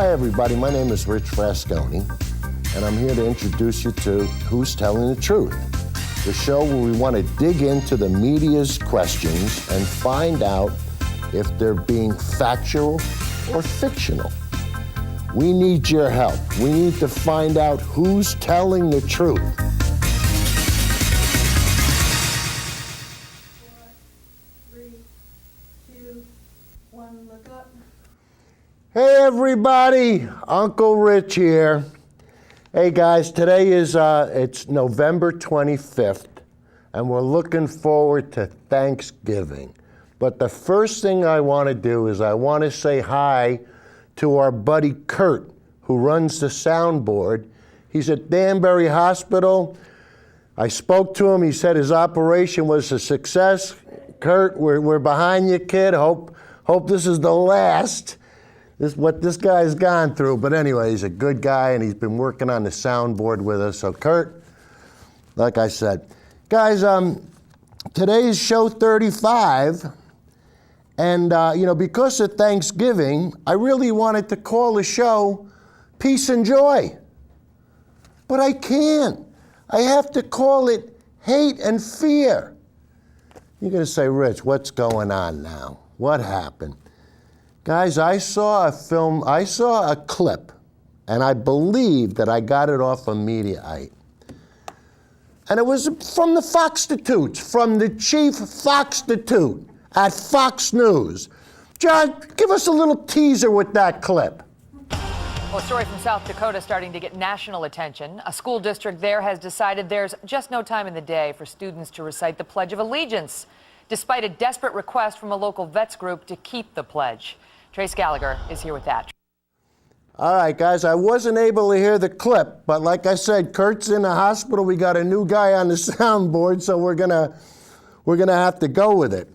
Hi everybody, my name is Rich Frascone, and I'm here to introduce you to Who's Telling the Truth, the show where we want to dig into the media's questions and find out if they're being factual or fictional. We need your help. We need to find out who's telling the truth. 4, 3, 2, 1, look up. Hey everybody, Uncle Rich here. Hey guys, today is it's November 25th, and we're looking forward to Thanksgiving. But the first thing I want to do is I want to say hi to our buddy Kurt, who runs the soundboard. He's at Danbury Hospital. I spoke to him. He said his operation was a success. Kurt, we're behind you, kid. Hope this is the last. This is what this guy's gone through. But anyway, he's a good guy, and he's been working on the soundboard with us. So Kurt, like I said, guys, today's show 35. And, because of Thanksgiving, I really wanted to call the show Peace and Joy. But I can't. I have to call it Hate and Fear. You're going to say, Rich, what's going on now? What happened? Guys, I saw a clip, and I believe that I got it off of Mediaite. And it was from the FOXTITUTES, from the chief FOXTITUTE at Fox News. John, give us a little teaser with that clip. Well, a story from South Dakota starting to get national attention. A school district there has decided there's just no time in the day for students to recite the Pledge of Allegiance, despite a desperate request from a local vets group to keep the pledge. Trace Gallagher is here with that. All right, guys, I wasn't able to hear the clip, but like I said, Kurt's in the hospital. We got a new guy on the soundboard, so we're gonna have to go with it.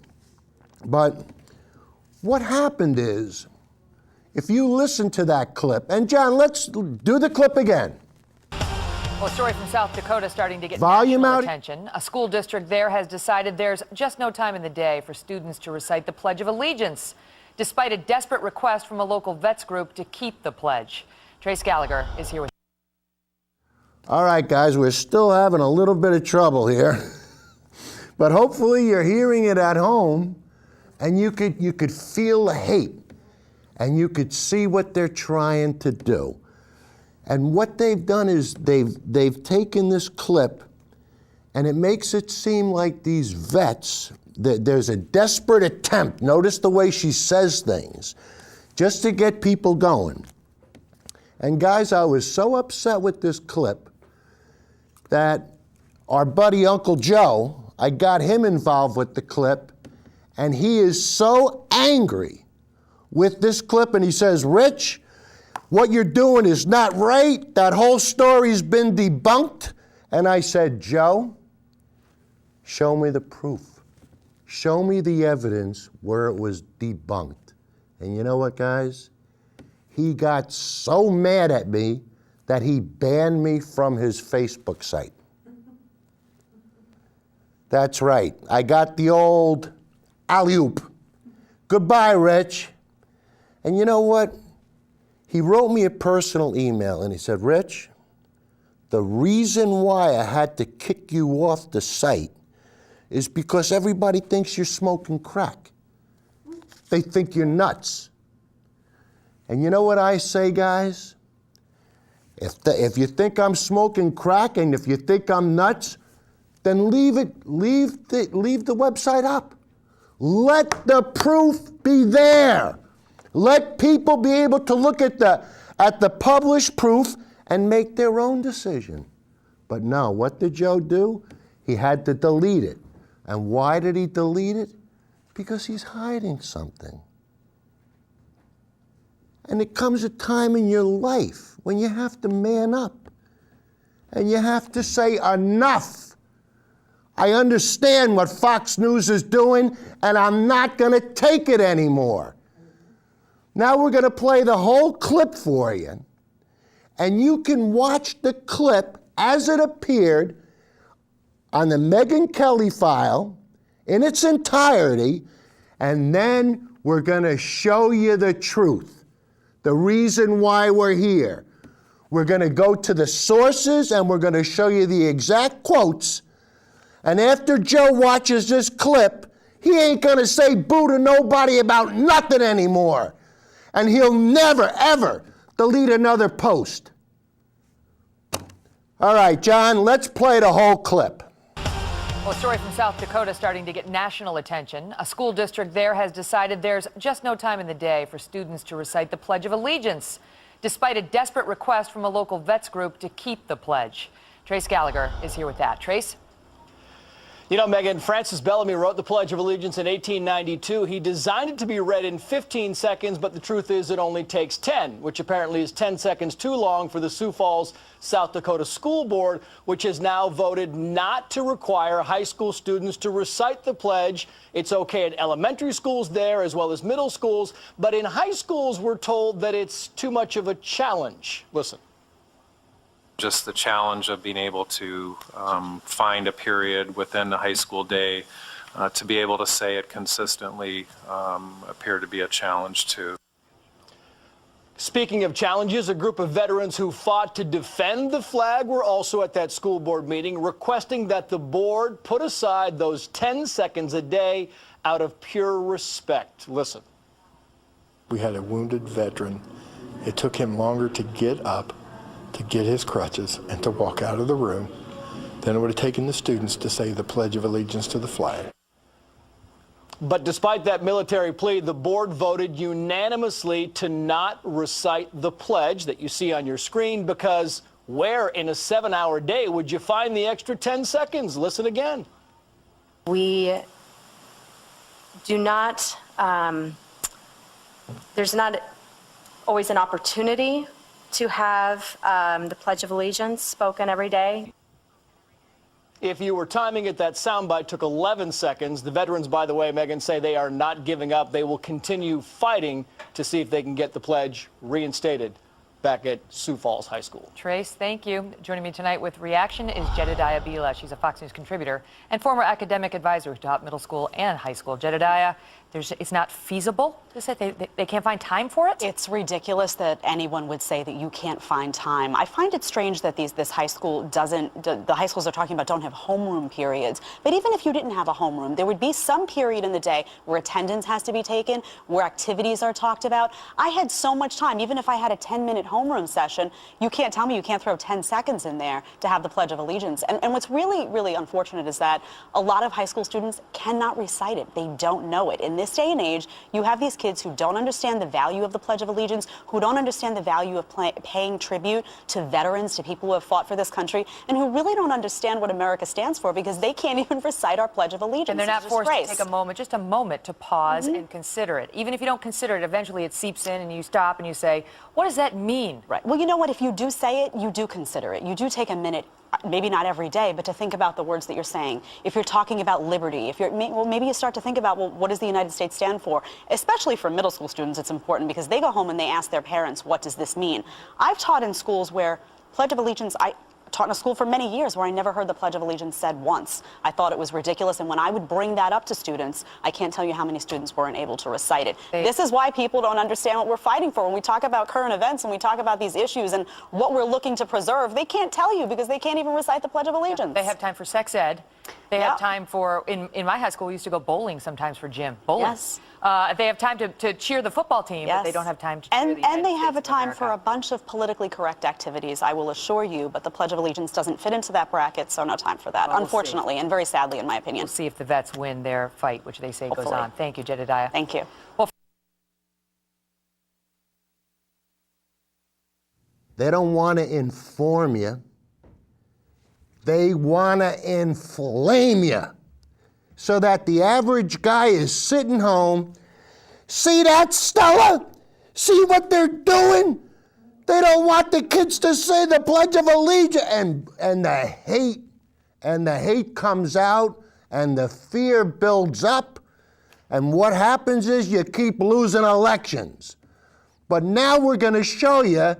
But what happened is, if you listen to that clip, and John, let's do the clip again. Well, a story from South Dakota starting to get Volume national out. attention. A school district there has decided there's just no time in the day for students to recite the Pledge of Allegiance, despite a desperate request from a local vets group to keep the pledge. Trace Gallagher is here with. All right, guys, we're still having a little bit of trouble here, but hopefully you're hearing it at home, and you could feel the hate, and you could see what they're trying to do. And what they've done is they've taken this clip, and it makes it seem like these vets, there's a desperate attempt, notice the way she says things, just to get people going. And guys, I was so upset with this clip that our buddy Uncle Joe, I got him involved with the clip, and he is so angry with this clip, and he says, Rich, what you're doing is not right. That whole story's been debunked. And I said, Joe, show me the proof. Show me the evidence where it was debunked. And you know what, guys? He got so mad at me that he banned me from his Facebook site. That's right. I got the old alley-oop. Goodbye, Rich. And you know what? He wrote me a personal email, and he said, Rich, the reason why I had to kick you off the site is because everybody thinks you're smoking crack. They think you're nuts. And you know what I say, guys? If you think I'm smoking crack and if you think I'm nuts, then leave the website up. Let the proof be there. Let people be able to look at the published proof and make their own decision. But no, what did Joe do? He had to delete it. And why did he delete it? Because he's hiding something. And it comes a time in your life when you have to man up. And you have to say, enough. I understand what Fox News is doing, and I'm not going to take it anymore. Now we're going to play the whole clip for you, and you can watch the clip as it appeared on the Megyn Kelly file in its entirety, and then we're going to show you the truth the reason why we're here. We're going to go to the sources and we're going to show you the exact quotes. And after Joe watches this clip, he ain't going to say boo to nobody about nothing anymore. And he'll never, ever delete another post. All right, John, let's play the whole clip. Well, a story from South Dakota starting to get national attention. A school district there has decided there's just no time in the day for students to recite the Pledge of Allegiance, despite a desperate request from a local vets group to keep the pledge. Trace Gallagher is here with that. Trace? You know, Megan, Francis Bellamy wrote the Pledge of Allegiance in 1892. He designed it to be read in 15 seconds, but the truth is it only takes 10, which apparently is 10 seconds too long for the Sioux Falls, South Dakota School Board, which has now voted not to require high school students to recite the pledge. It's okay at elementary schools there as well as middle schools, but in high schools we're told that it's too much of a challenge. Listen. Just the challenge of being able to find a period within the high school day to be able to say it consistently appeared to be a challenge too. Speaking of challenges, a group of veterans who fought to defend the flag were also at that school board meeting, requesting that the board put aside those 10 seconds a day out of pure respect. Listen. We had a wounded veteran. It took him longer to get up, to get his crutches, and to walk out of the room than it would have taken the students to say the Pledge of Allegiance to the flag. But despite that military plea, the board voted unanimously to not recite the pledge that you see on your screen, because where in a 7-hour day would you find the extra 10 seconds? Listen again. We do not, there's not always an opportunity to have the Pledge of Allegiance spoken every day. If you were timing it, that soundbite took 11 seconds. The veterans, by the way, Megan, say they are not giving up. They will continue fighting to see if they can get the pledge reinstated back at Sioux Falls High School. Trace, thank you. Joining me tonight with reaction is Jedediah Bila. She's a Fox News contributor and former academic advisor who taught middle school and high school. Jedediah, it's not feasible to say they can't find time for it? It's ridiculous that anyone would say that you can't find time. I find it strange that this high school the high schools they're talking about don't have homeroom periods. But even if you didn't have a homeroom, there would be some period in the day where attendance has to be taken, where activities are talked about. I had so much time, even if I had a 10-minute homeroom session, you can't tell me you can't throw 10 seconds in there to have the Pledge of Allegiance. And what's really, really unfortunate is that a lot of high school students cannot recite it. They don't know it. In this day and age, you have these kids who don't understand the value of the Pledge of Allegiance, who don't understand the value of paying tribute to veterans, to people who have fought for this country, and who really don't understand what America stands for, because they can't even recite our Pledge of Allegiance. And they're not forced to take a moment, just a moment to pause and consider it. Even if you don't consider it, eventually it seeps in and you stop and you say, what does that mean? Right. Well, you know what? If you do say it, you do consider it. You do take a minute, maybe not every day, but to think about the words that you're saying. If you're talking about liberty, maybe you start to think about, well, what does the United States stand for? Especially for middle school students, it's important because they go home and they ask their parents, what does this mean? I've taught in schools where Pledge of Allegiance, I taught in a school for many years where I never heard the Pledge of Allegiance said once. I thought it was ridiculous, and when I would bring that up to students, I can't tell you how many students weren't able to recite it. This is why people don't understand what we're fighting for. When we talk about current events and we talk about these issues and what we're looking to preserve, they can't tell you because they can't even recite the Pledge of Allegiance. They have time for sex ed. They have time for, in my high school, we used to go bowling sometimes for gym. Bowling. Yes. They have time to cheer the football team, but they don't have time to cheer the United And they have a States of time America. for a bunch of politically correct activities, I will assure you, but the Pledge of Allegiance doesn't fit into that bracket, so no time for that, Well, we'll unfortunately, and very sadly, in my opinion. We'll see if the vets win their fight, which they say goes Hopefully. on. Thank you, Jedediah. Thank you. Well, They don't want to inform you. They want to inflame you so that the average guy is sitting home. See that, Stella? See what they're doing? They don't want the kids to say the Pledge of Allegiance. And the hate comes out and the fear builds up. And what happens is you keep losing elections. But now we're going to show you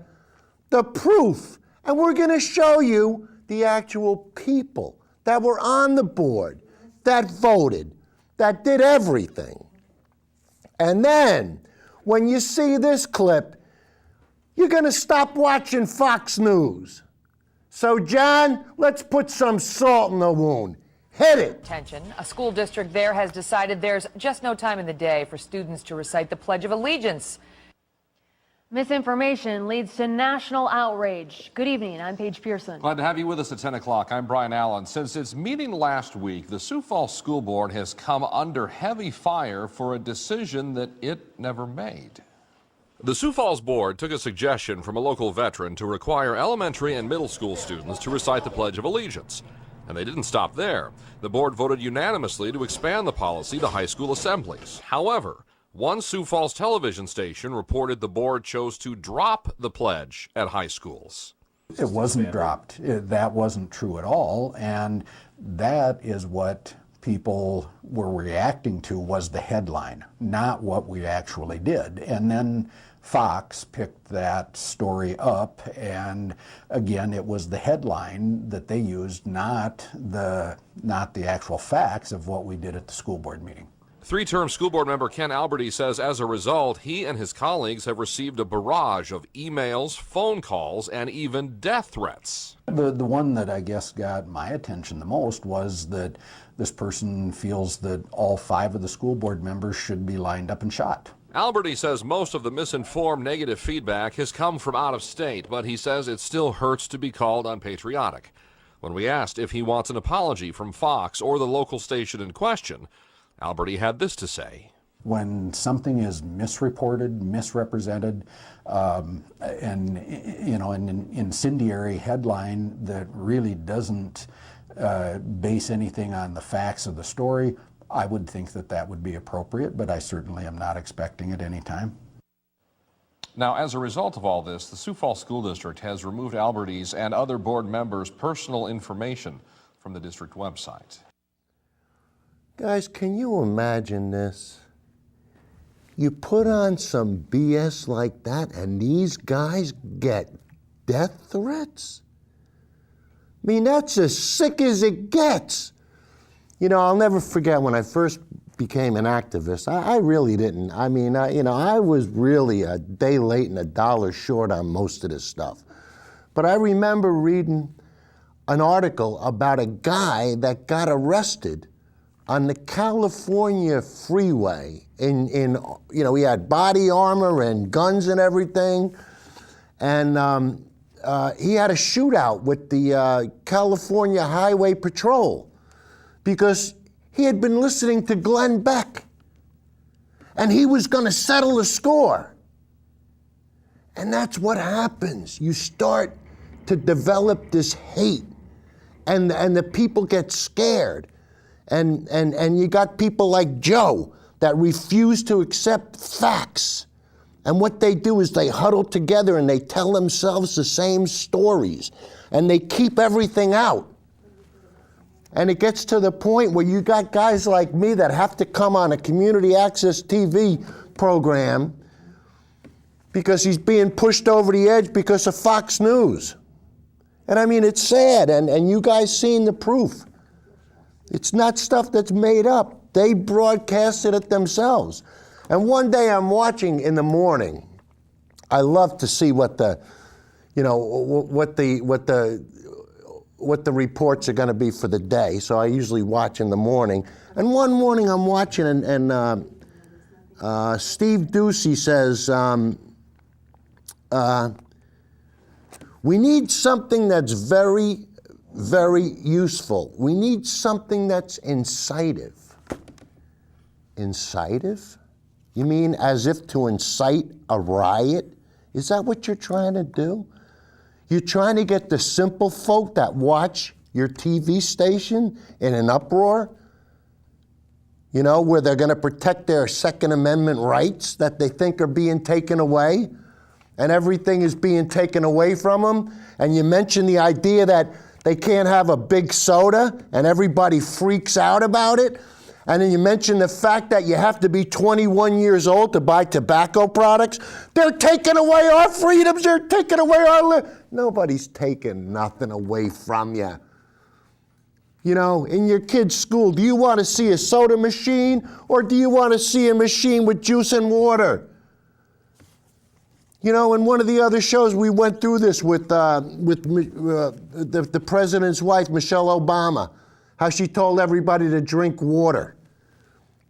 the proof. And we're going to show you the actual people that were on the board, that voted, that did everything. And then, when you see this clip, you're going to stop watching Fox News. So, John, let's put some salt in the wound. Hit it. Attention. A school district there has decided there's just no time in the day for students to recite the Pledge of Allegiance. Misinformation leads to national outrage. Good evening, I'm Paige Pearson. Glad to have you with us at 10 o'clock. I'm Brian Allen. Since its meeting last week, the Sioux Falls School Board has come under heavy fire for a decision that it never made. The Sioux Falls Board took a suggestion from a local veteran to require elementary and middle school students to recite the Pledge of Allegiance. And they didn't stop there. The board voted unanimously to expand the policy to high school assemblies. However, one Sioux Falls television station reported the board chose to drop the pledge at high schools. It wasn't dropped. That wasn't true at all. And that is what people were reacting to, was the headline, not what we actually did. And then Fox picked that story up, and again, it was the headline that they used, not the actual facts of what we did at the school board meeting. Three-term school board member Ken Alberty says as a result, he and his colleagues have received a barrage of emails, phone calls, and even death threats. The one that I guess got my attention the most was that this person feels that all 5 of the school board members should be lined up and shot. Alberty says most of the misinformed negative feedback has come from out of state, but he says it still hurts to be called unpatriotic. When we asked if he wants an apology from Fox or the local station in question, Alberty had this to say. When something is misreported, misrepresented, and an incendiary headline that really doesn't base anything on the facts of the story, I would think that that would be appropriate, but I certainly am not expecting it any time. Now, as a result of all this, the Sioux Falls School District has removed Alberty's and other board members' personal information from the district website. Guys, can you imagine this? You put on some BS like that and these guys get death threats? I mean, that's as sick as it gets. You know, I'll never forget when I first became an activist. I really didn't. I mean, I was really a day late and a dollar short on most of this stuff. But I remember reading an article about a guy that got arrested on the California freeway. He had body armor and guns and everything. And he had a shootout with the California Highway Patrol, because he had been listening to Glenn Beck, and he was going to settle the score. And that's what happens. You start to develop this hate, and the people get scared. And you got people like Joe that refuse to accept facts. And what they do is they huddle together and they tell themselves the same stories, and they keep everything out. And it gets to the point where you got guys like me that have to come on a community access TV program because he's being pushed over the edge because of Fox News. And I mean, it's sad, and you guys seen the proof. It's not stuff that's made up. They broadcasted it themselves. And one day I'm watching in the morning. I love to see what the reports are going to be for the day. So I usually watch in the morning. And one morning I'm watching, and Steve Ducey says, we need something that's very, very useful. We need something that's incisive. Incisive? You mean as if to incite a riot? Is that what you're trying to do? You're trying to get the simple folk that watch your TV station in an uproar? You know, where they're going to protect their Second Amendment rights that they think are being taken away, and everything is being taken away from them? And you mention the idea that they can't have a big soda, and everybody freaks out about it. And then you mention the fact that you have to be 21 years old to buy tobacco products. They're taking away our freedoms. They're taking away our Nobody's taking nothing away from you. You know, in your kid's school, do you want to see a soda machine, or do you want to see a machine with juice and water? You know, in one of the other shows, we went through this with the president's wife, Michelle Obama, how she told everybody to drink water.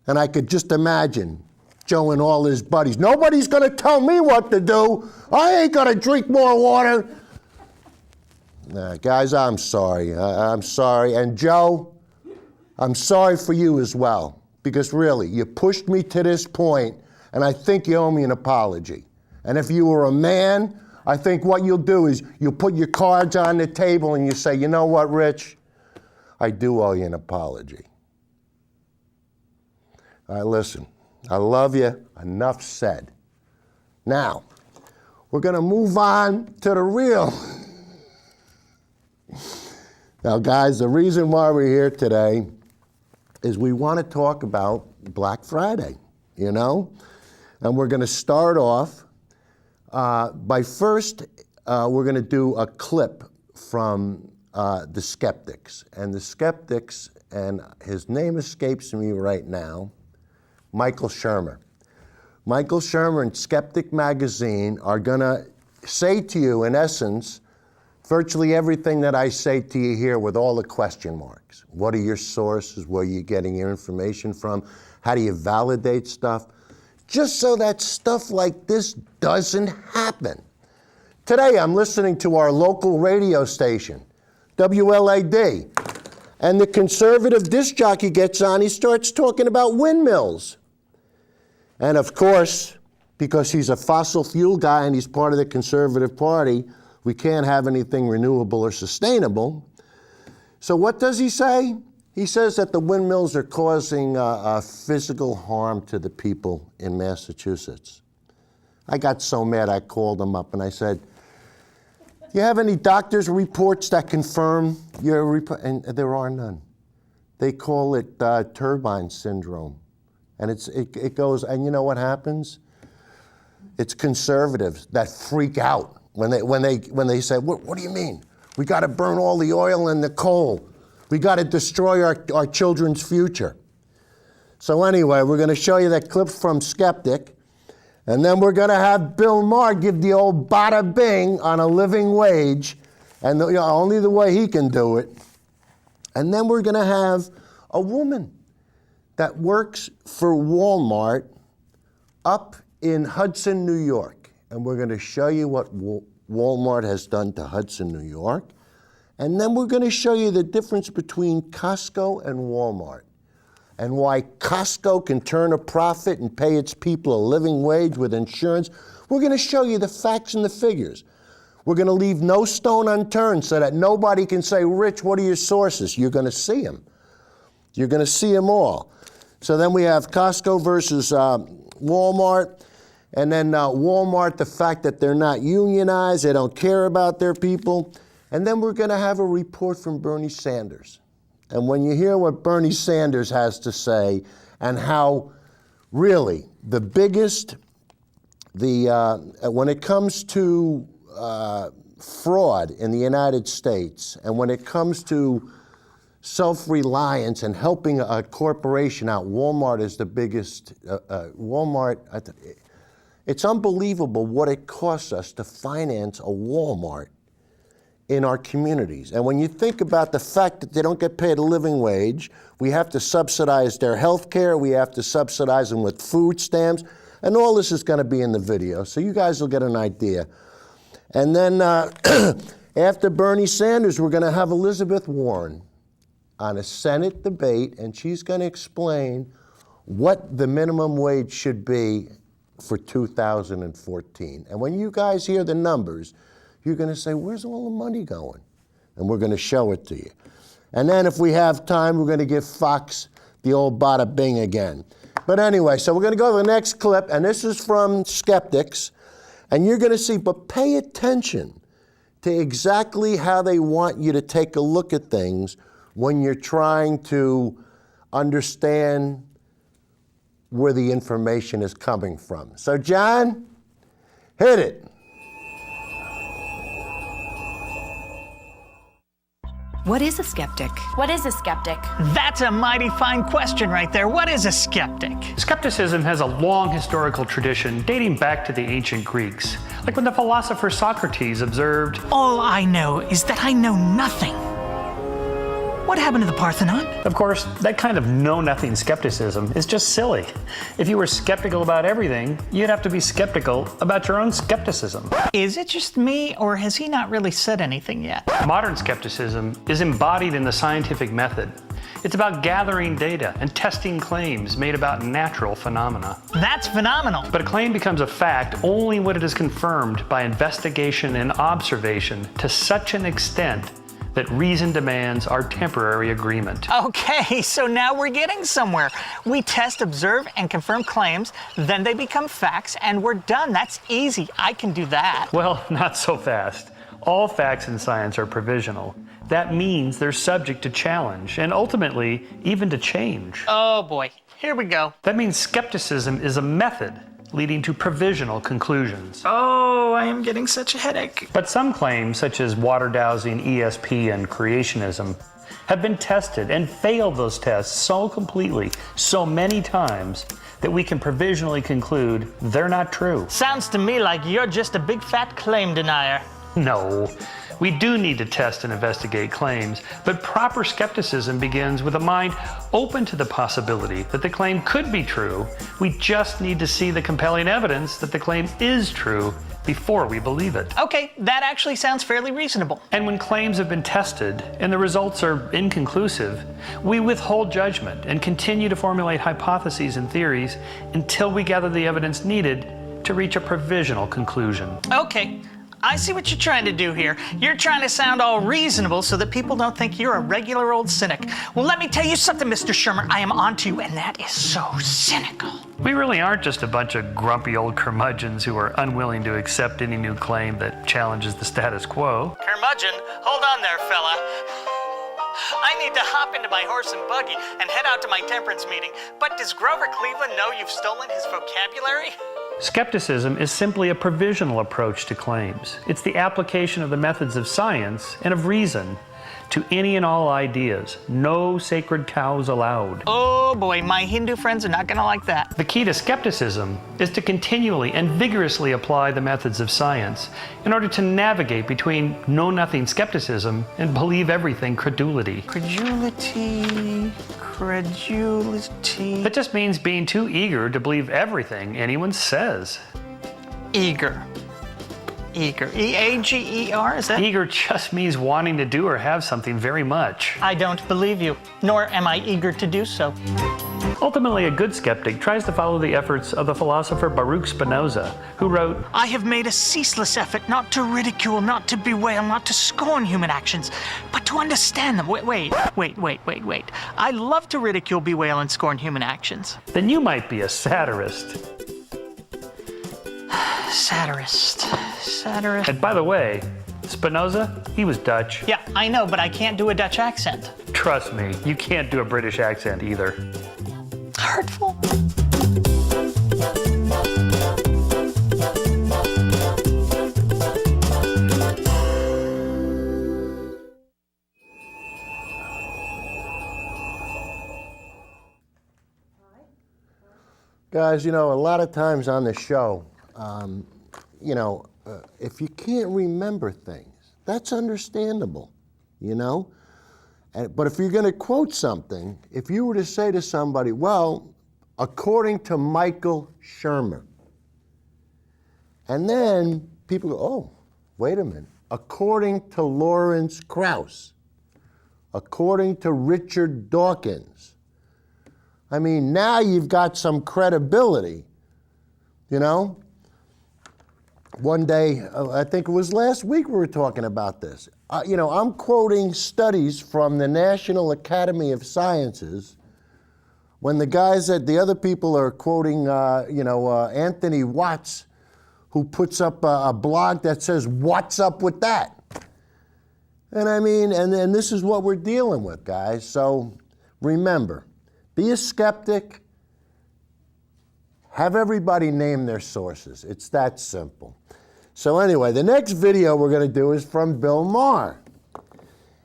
And I could just imagine Joe and all his buddies. Nobody's going to tell me what to do. I ain't going to drink more water. Guys, I'm sorry. I'm sorry. And Joe, I'm sorry for you as well. Because really, you pushed me to this point, and I think you owe me an apology. And if you were a man, I think what you'll do is you'll put your cards on the table and you say, you know what, Rich? I do owe you an apology. All right, listen, I love you. Enough said. Now, we're going to move on to the real. Now, guys, the reason why we're here today is we want to talk about Black Friday, you know? And we're going to start off by first, we're going to do a clip from the Skeptics. And the Skeptics, and his name escapes me right now, Michael Shermer. Michael Shermer and Skeptic Magazine are going to say to you, in essence, virtually everything that I say to you here with all the question marks. What are your sources? Where are you getting your information from? How do you validate stuff? Just so that stuff like this doesn't happen. Today I'm listening to our local radio station, WLAD, and the conservative disc jockey gets on, he starts talking about windmills. And of course, because he's a fossil fuel guy and he's part of the Conservative Party, we can't have anything renewable or sustainable. So what does he say? He says that the windmills are causing physical harm to the people in Massachusetts. I got so mad I called him up and I said, do you have any doctor's reports that confirm your report? And there are none. They call it turbine syndrome. And it goes, and you know what happens? It's conservatives that freak out when they say, what do you mean? We got to burn all the oil and the coal. We got to destroy our children's future. So anyway, we're going to show you that clip from Skeptic, and then we're going to have Bill Maher give the old bada bing on a living wage, and only the way he can do it. And then we're going to have a woman that works for Walmart up in Hudson, New York. And we're going to show you what Walmart has done to Hudson, New York. And then we're going to show you the difference between Costco and Walmart and why Costco can turn a profit and pay its people a living wage with insurance. We're going to show you the facts and the figures. We're going to leave no stone unturned so that nobody can say, Rich, what are your sources? You're going to see them. You're going to see them all. So then we have Costco versus Walmart. And then Walmart, the fact that they're not unionized, they don't care about their people. And then we're going to have a report from Bernie Sanders. And when you hear what Bernie Sanders has to say and how really the biggest, when it comes to fraud in the United States and when it comes to self-reliance and helping a corporation out, Walmart is the biggest. Walmart, it's unbelievable what it costs us to finance a Walmart in our communities. And when you think about the fact that they don't get paid a living wage, we have to subsidize their health care, we have to subsidize them with food stamps, and all this is going to be in the video, so you guys will get an idea. And then after Bernie Sanders, we're going to have Elizabeth Warren on a Senate debate, and she's going to explain what the minimum wage should be for 2014. And when you guys hear the numbers, you're going to say, where's all the money going? And we're going to show it to you. And then if we have time, we're going to give Fox the old bada bing again. But anyway, so we're going to go to the next clip, and this is from Skeptics. And you're going to see, but pay attention to exactly how they want you to take a look at things when you're trying to understand where the information is coming from. So, John, hit it. What is a skeptic? What is a skeptic? That's a mighty fine question right there. What is a skeptic? Skepticism has a long historical tradition dating back to the ancient Greeks, like when the philosopher Socrates observed, All I know is that I know nothing. What happened to the Parthenon? Of course, that kind of know-nothing skepticism is just silly. If you were skeptical about everything, you'd have to be skeptical about your own skepticism. Is it just me, or has he not really said anything yet? Modern skepticism is embodied in the scientific method. It's about gathering data and testing claims made about natural phenomena. That's phenomenal. But a claim becomes a fact only when it is confirmed by investigation and observation to such an extent that reason demands our temporary agreement. Okay, so now we're getting somewhere. We test, observe, and confirm claims, then they become facts, and we're done. That's easy. I can do that. Well, not so fast. All facts in science are provisional. That means they're subject to challenge, and ultimately, even to change. Oh boy, here we go. That means skepticism is a method leading to provisional conclusions. Oh, I am getting such a headache. But some claims, such as water dowsing, ESP, and creationism, have been tested and failed those tests so completely, so many times, that we can provisionally conclude they're not true. Sounds to me like you're just a big fat claim denier. No. We do need to test and investigate claims, but proper skepticism begins with a mind open to the possibility that the claim could be true. We just need to see the compelling evidence that the claim is true before we believe it. Okay, that actually sounds fairly reasonable. And when claims have been tested and the results are inconclusive, we withhold judgment and continue to formulate hypotheses and theories until we gather the evidence needed to reach a provisional conclusion. Okay. I see what you're trying to do here. You're trying to sound all reasonable so that people don't think you're a regular old cynic. Well, let me tell you something, Mr. Shermer. I am onto you, and that is so cynical. We really aren't just a bunch of grumpy old curmudgeons who are unwilling to accept any new claim that challenges the status quo. Curmudgeon, hold on there, fella. I need to hop into my horse and buggy and head out to my temperance meeting. But does Grover Cleveland know you've stolen his vocabulary? Skepticism is simply a provisional approach to claims. It's the application of the methods of science and of reason to any and all ideas. No sacred cows allowed. Oh boy, my Hindu friends are not gonna like that. The key to skepticism is to continually and vigorously apply the methods of science in order to navigate between know-nothing skepticism and believe everything credulity. Credulity. That just means being too eager to believe everything anyone says. Eager. E-A-G-E-R, is that? Eager just means wanting to do or have something very much. I don't believe you, nor am I eager to do so. Ultimately, a good skeptic tries to follow the efforts of the philosopher Baruch Spinoza, who wrote, I have made a ceaseless effort not to ridicule, not to bewail, not to scorn human actions, but to understand them. Wait. I love to ridicule, bewail, and scorn human actions. Then you might be a satirist. Satirist. And by the way, Spinoza, he was Dutch. Yeah, I know, but I can't do a Dutch accent. Trust me, you can't do a British accent either. Hurtful. Guys, you know, a lot of times on the show, if you can't remember things, that's understandable, you know? But if you're going to quote something, if you were to say to somebody, well, according to Michael Shermer, and then people go, oh, wait a minute, according to Lawrence Krauss, according to Richard Dawkins, I mean, now you've got some credibility, you know? One day, I think it was last week we were talking about this. I'm quoting studies from the National Academy of Sciences when the other people are quoting, Anthony Watts, who puts up a blog that says, what's up with that? And I mean, and this is what we're dealing with, guys. So remember, be a skeptic. Have everybody name their sources. It's that simple. So anyway, the next video we're going to do is from Bill Maher.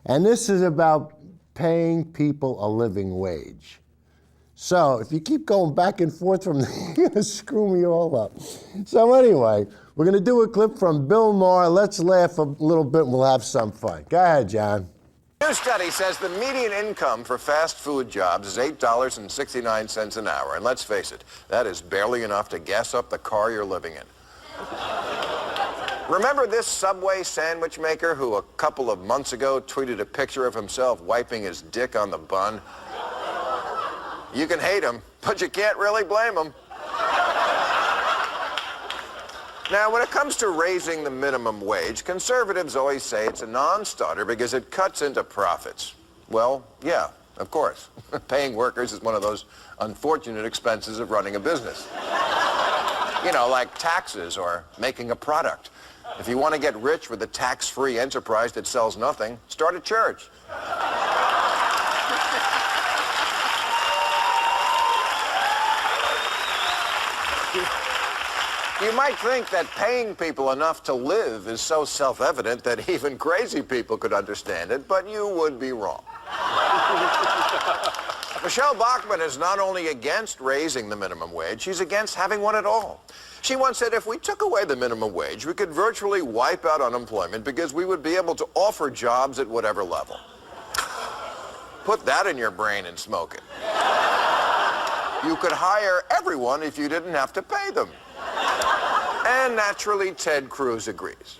And this is about paying people a living wage. So if you keep going back and forth from there, you're gonna screw me all up. So anyway, we're gonna do a clip from Bill Maher. Let's laugh a little bit and we'll have some fun. Go ahead, John. A new study says the median income for fast food jobs is $8.69 an hour. And let's face it, that is barely enough to gas up the car you're living in. Remember this Subway sandwich maker who a couple of months ago tweeted a picture of himself wiping his dick on the bun? You can hate him, but you can't really blame him. Now, when it comes to raising the minimum wage, conservatives always say it's a non-starter because it cuts into profits. Well, yeah, of course. Paying workers is one of those unfortunate expenses of running a business. You know, like taxes or making a product. If you want to get rich with a tax-free enterprise that sells nothing, start a church. You might think that paying people enough to live is so self-evident that even crazy people could understand it, but you would be wrong. Michelle Bachmann is not only against raising the minimum wage, she's against having one at all. She once said if we took away the minimum wage, we could virtually wipe out unemployment because we would be able to offer jobs at whatever level. Put that in your brain and smoke it. You could hire everyone if you didn't have to pay them. And naturally, Ted Cruz agrees.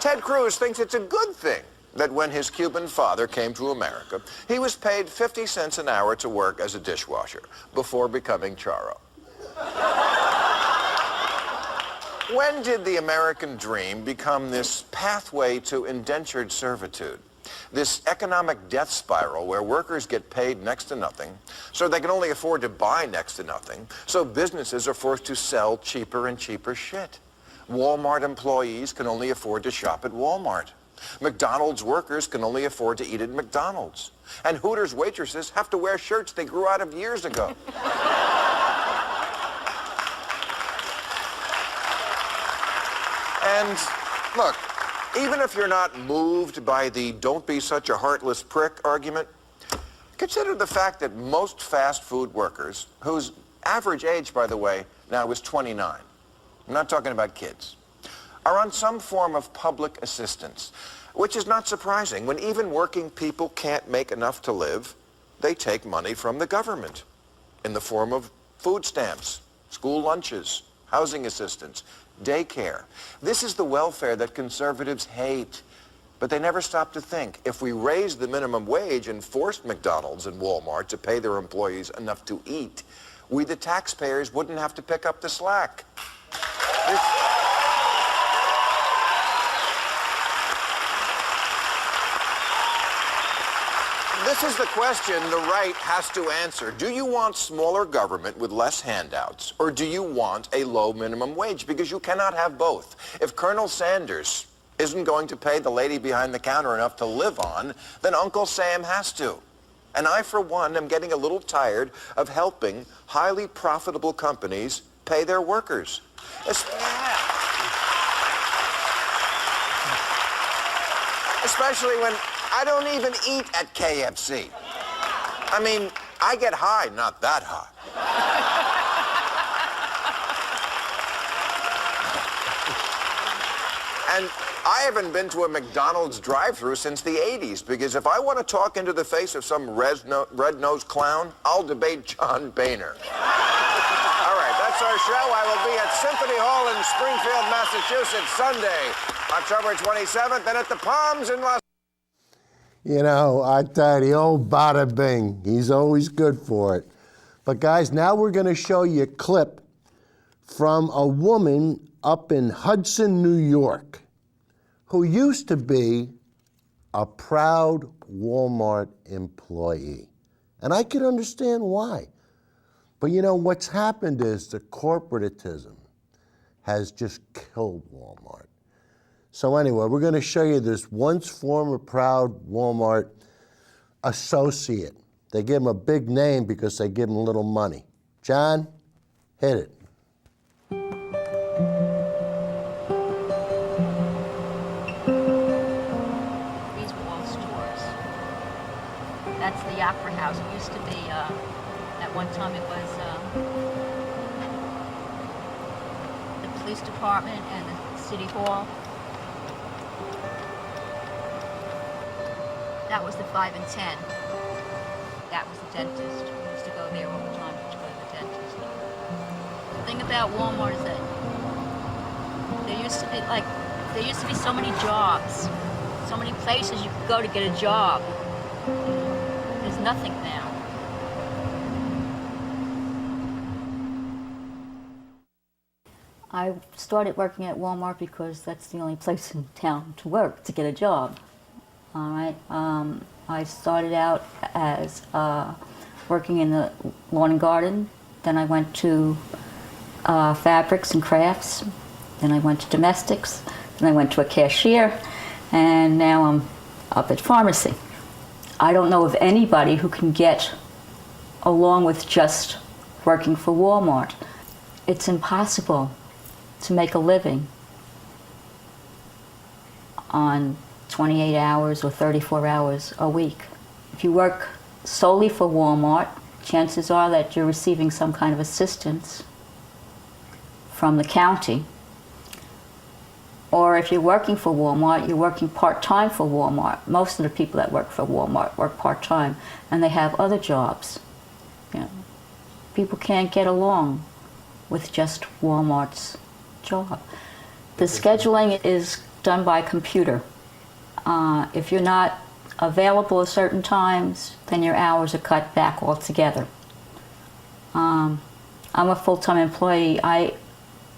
Ted Cruz thinks it's a good thing that when his Cuban father came to America, he was paid 50 cents an hour to work as a dishwasher before becoming Charo. When did the American dream become this pathway to indentured servitude? This economic death spiral where workers get paid next to nothing, so they can only afford to buy next to nothing, so businesses are forced to sell cheaper and cheaper shit. Walmart employees can only afford to shop at Walmart. McDonald's workers can only afford to eat at McDonald's. And Hooters waitresses have to wear shirts they grew out of years ago. And look, even if you're not moved by the don't be such a heartless prick argument, consider the fact that most fast food workers, whose average age, by the way, now is 29, I'm not talking about kids, are on some form of public assistance, which is not surprising. When even working people can't make enough to live, they take money from the government in the form of food stamps, school lunches, housing assistance, daycare. This is the welfare that conservatives hate. But they never stop to think, if we raised the minimum wage and forced McDonald's and Walmart to pay their employees enough to eat, we, the taxpayers, wouldn't have to pick up the slack. This is the question the right has to answer. Do you want smaller government with less handouts, or do you want a low minimum wage? Because you cannot have both. If Colonel Sanders isn't going to pay the lady behind the counter enough to live on, then Uncle Sam has to. And I, for one, am getting a little tired of helping highly profitable companies pay their workers. Especially when I don't even eat at KFC. I mean, I get high, not that high. And I haven't been to a McDonald's drive-thru since the 80s, because if I want to talk into the face of some red-nosed clown, I'll debate John Boehner. All right, that's our show. I will be at Symphony Hall in Springfield, Massachusetts, Sunday, October 27th, and at the Palms in Los. You know, I tell you, the old bada bing, he's always good for it. But guys, now we're going to show you a clip from a woman up in Hudson, New York, who used to be a proud Walmart employee. And I can understand why. But you know, what's happened is the corporatism has just killed Walmart. So anyway, we're going to show you this once former proud Walmart associate. They give him a big name because they give him little money. John, hit it. courthouse. It used to be, at one time it was the police department and the city hall. That was the 5 and 10. That was the dentist. We used to go there all the time to go to the dentist. The thing about Walmart is that there used to be so many jobs, so many places you could go to get a job. There's nothing now. I started working at Walmart because that's the only place in town to work, to get a job. All right. I started out as working in the lawn and garden. Then I went to fabrics and crafts. Then I went to domestics. Then I went to a cashier. And now I'm up at pharmacy. I don't know of anybody who can get along with just working for Walmart. It's impossible to make a living on 28 hours or 34 hours a week. If you work solely for Walmart, chances are that you're receiving some kind of assistance from the county. Or if you're working for Walmart, you're working part-time for Walmart. Most of the people that work for Walmart work part-time, and they have other jobs. You know, people can't get along with just Walmart's job. The scheduling is done by computer. If you're not available at certain times, then your hours are cut back altogether. I'm a full-time employee. I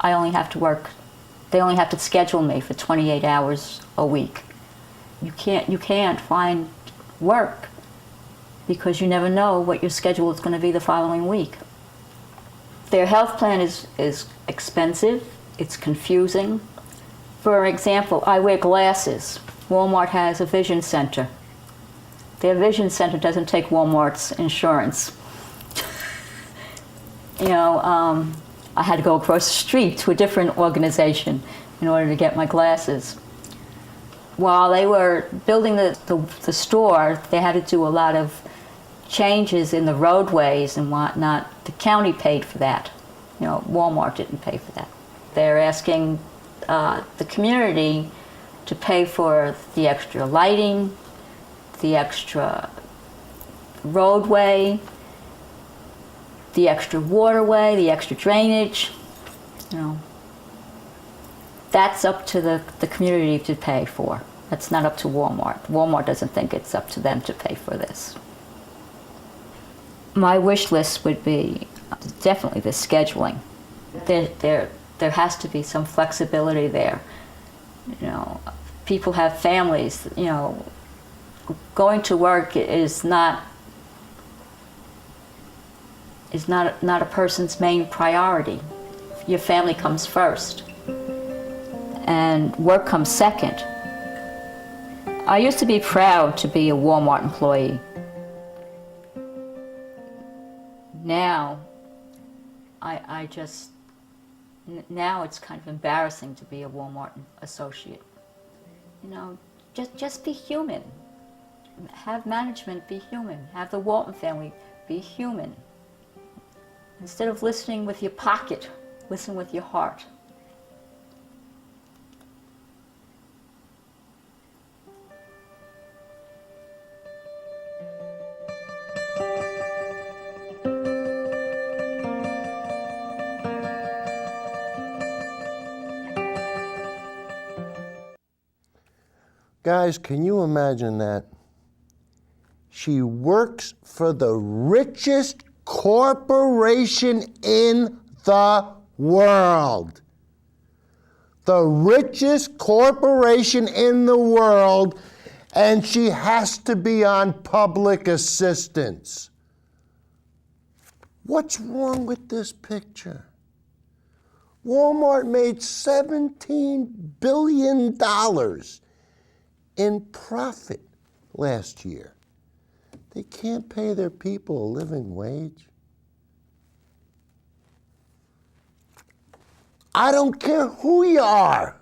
only have to work. They only have to schedule me for 28 hours a week. You can't find work because you never know what your schedule is going to be the following week. Their health plan is expensive. It's confusing. For example, I wear glasses. Walmart has a vision center. Their vision center doesn't take Walmart's insurance. You know, I had to go across the street to a different organization in order to get my glasses. While they were building the store, they had to do a lot of changes in the roadways and whatnot. The county paid for that. You know, Walmart didn't pay for that. They're asking the community to pay for the extra lighting, the extra roadway, the extra waterway, the extra drainage. You know, that's up to the community to pay for. That's not up to Walmart. Walmart doesn't think it's up to them to pay for this. My wish list would be definitely the scheduling. There has to be some flexibility there. You know, people have families. You know, going to work is not a person's main priority. Your family comes first, and work comes second. I used to be proud to be a Walmart employee. Now, now it's kind of embarrassing to be a Walmart associate. You know, just be human. Have management be human. Have the Walton family be human. Instead of listening with your pocket, listen with your heart. Guys, can you imagine that? She works for the richest corporation in the world. The richest corporation in the world, and she has to be on public assistance. What's wrong with this picture? Walmart made $17 billion in profit last year. They can't pay their people a living wage. I don't care who you are.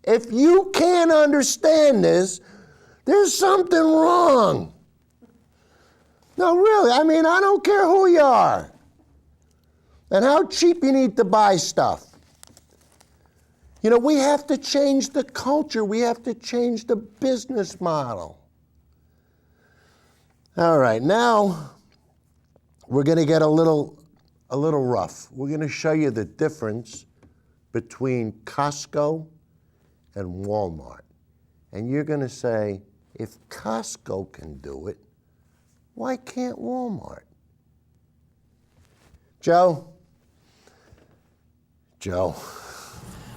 If you can't understand this, there's something wrong. No, really, I mean, I don't care who you are and how cheap you need to buy stuff. You know, we have to change the culture. We have to change the business model. All right, now we're going to get a little rough. We're going to show you the difference between Costco and Walmart. And you're going to say, if Costco can do it, why can't Walmart? Joe?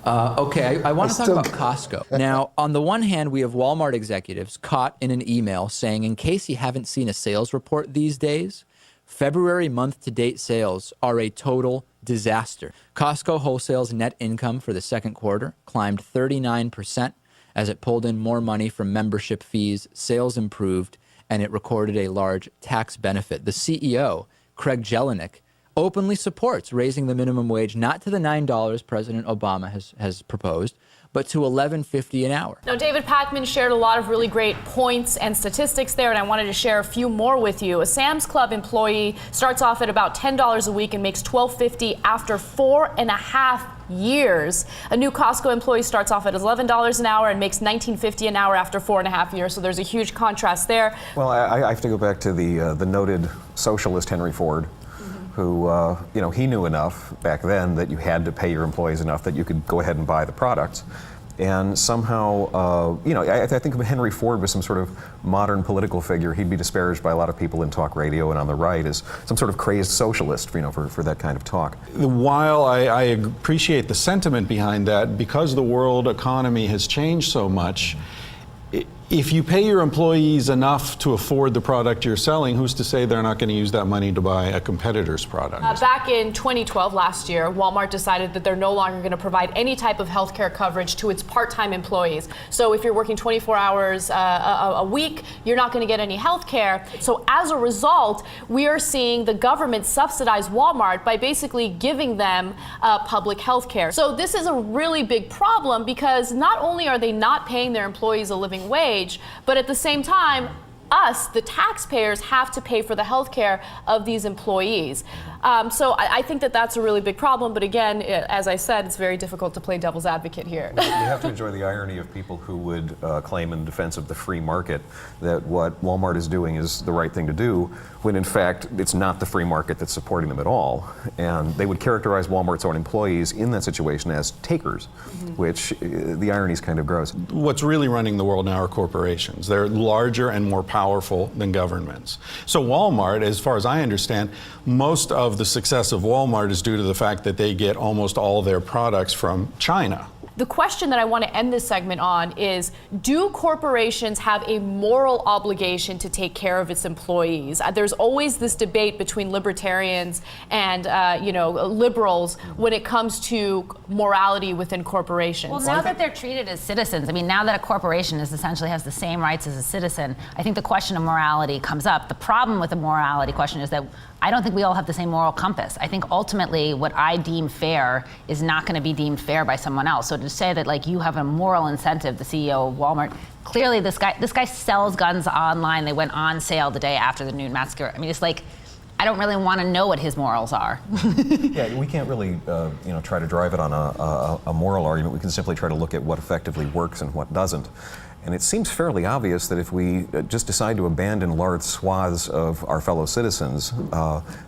Okay, I want to talk about Costco. Now, on the one hand, we have Walmart executives caught in an email saying, in case you haven't seen a sales report these days, February month-to-date sales are a total disaster. Costco Wholesale's net income for the second quarter climbed 39% as it pulled in more money from membership fees, sales improved, and it recorded a large tax benefit. The CEO, Craig Jelinek, openly supports raising the minimum wage not to the $9 President Obama has proposed, but to $11.50 an hour. Now, David Pakman shared a lot of really great points and statistics there, and I wanted to share a few more with you. A Sam's Club employee starts off at about $10 a week and makes $12.50 after 4.5 years. A new Costco employee starts off at $11 an hour and makes $19.50 an hour after 4.5 years, so there's a huge contrast there. Well, I have to go back to the noted socialist Henry Ford, who, he knew enough back then that you had to pay your employees enough that you could go ahead and buy the products. And somehow, I think of Henry Ford as some sort of modern political figure. He'd be disparaged by a lot of people in talk radio and on the right as some sort of crazed socialist, for that kind of talk. While I appreciate the sentiment behind that, because the world economy has changed so much, if you pay your employees enough to afford the product you're selling, who's to say they're not going to use that money to buy a competitor's product? Back in 2012, last year, Walmart decided that they're no longer going to provide any type of health care coverage to its part-time employees. So if you're working 24 hours a week, you're not going to get any health care. So as a result, we are seeing the government subsidize Walmart by basically giving them public health care. So this is a really big problem because not only are they not paying their employees a living wage, but at the same time, us, the taxpayers, have to pay for the health care of these employees. So I think that that's a really big problem. But again, as I said, it's very difficult to play devil's advocate here. You have to enjoy the irony of people who would claim in defense of the free market that what Walmart is doing is the right thing to do, when in fact it's not the free market that's supporting them at all. And they would characterize Walmart's own employees in that situation as takers, which the irony is kind of gross. What's really running the world now are corporations. They're larger and more powerful than governments. So Walmart, as far as I understand, most of the success of Walmart is due to the fact that they get almost all their products from China. The question that I want to end this segment on is, do corporations have a moral obligation to take care of its employees? There's always this debate between libertarians and liberals when it comes to morality within corporations. Well, now that they're treated as citizens, I mean, now that a corporation essentially has the same rights as a citizen, I think the question of morality comes up. The problem with the morality question is that I don't think we all have the same moral compass. I think ultimately what I deem fair is not going to be deemed fair by someone else. So to say that like you have a moral incentive, the CEO of Walmart, clearly this guy sells guns online. They went on sale the day after the Noon massacre. I mean, it's like, I don't really want to know what his morals are. Yeah, we can't really try to drive it on a moral argument. We can simply try to look at what effectively works and what doesn't. And it seems fairly obvious that if we just decide to abandon large swaths of our fellow citizens,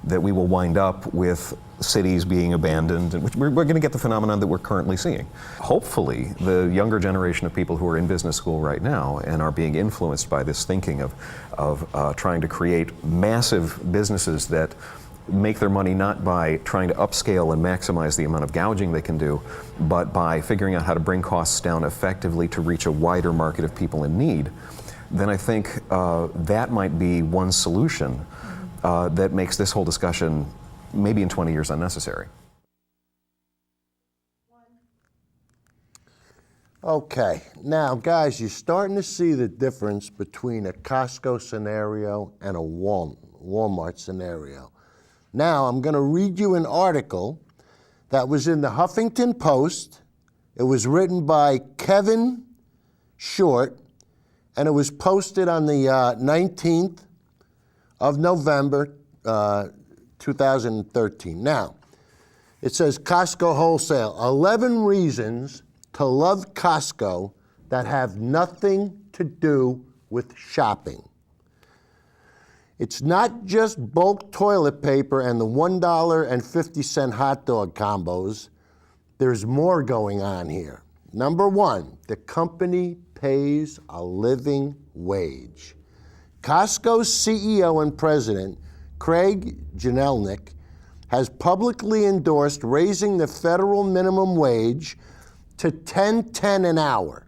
that we will wind up with cities being abandoned, and we're going to get the phenomenon that we're currently seeing. Hopefully, the younger generation of people who are in business school right now and are being influenced by this thinking of trying to create massive businesses that make their money not by trying to upscale and maximize the amount of gouging they can do, but by figuring out how to bring costs down effectively to reach a wider market of people in need, then I think that might be one solution that makes this whole discussion maybe in 20 years unnecessary. Okay, now guys, you're starting to see the difference between a Costco scenario and a Walmart scenario. Now, I'm going to read you an article that was in the Huffington Post. It was written by Kevin Short, and it was posted on the 19th of November 2013. Now, it says Costco Wholesale, 11 reasons to love Costco that have nothing to do with shopping. It's not just bulk toilet paper and the $1.50 hot dog combos. There's more going on here. Number one, the company pays a living wage. Costco's CEO and president, Craig Janelnik, has publicly endorsed raising the federal minimum wage to $10.10 an hour.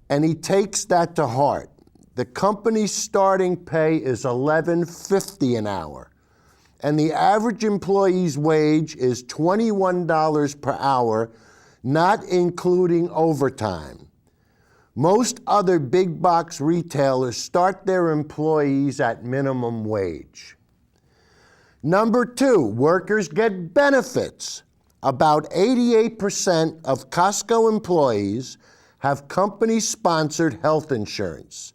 And he takes that to heart. The company's starting pay is $11.50 an hour. And the average employee's wage is $21 per hour, not including overtime. Most other big box retailers start their employees at minimum wage. Number two, workers get benefits. About 88% of Costco employees have company-sponsored health insurance,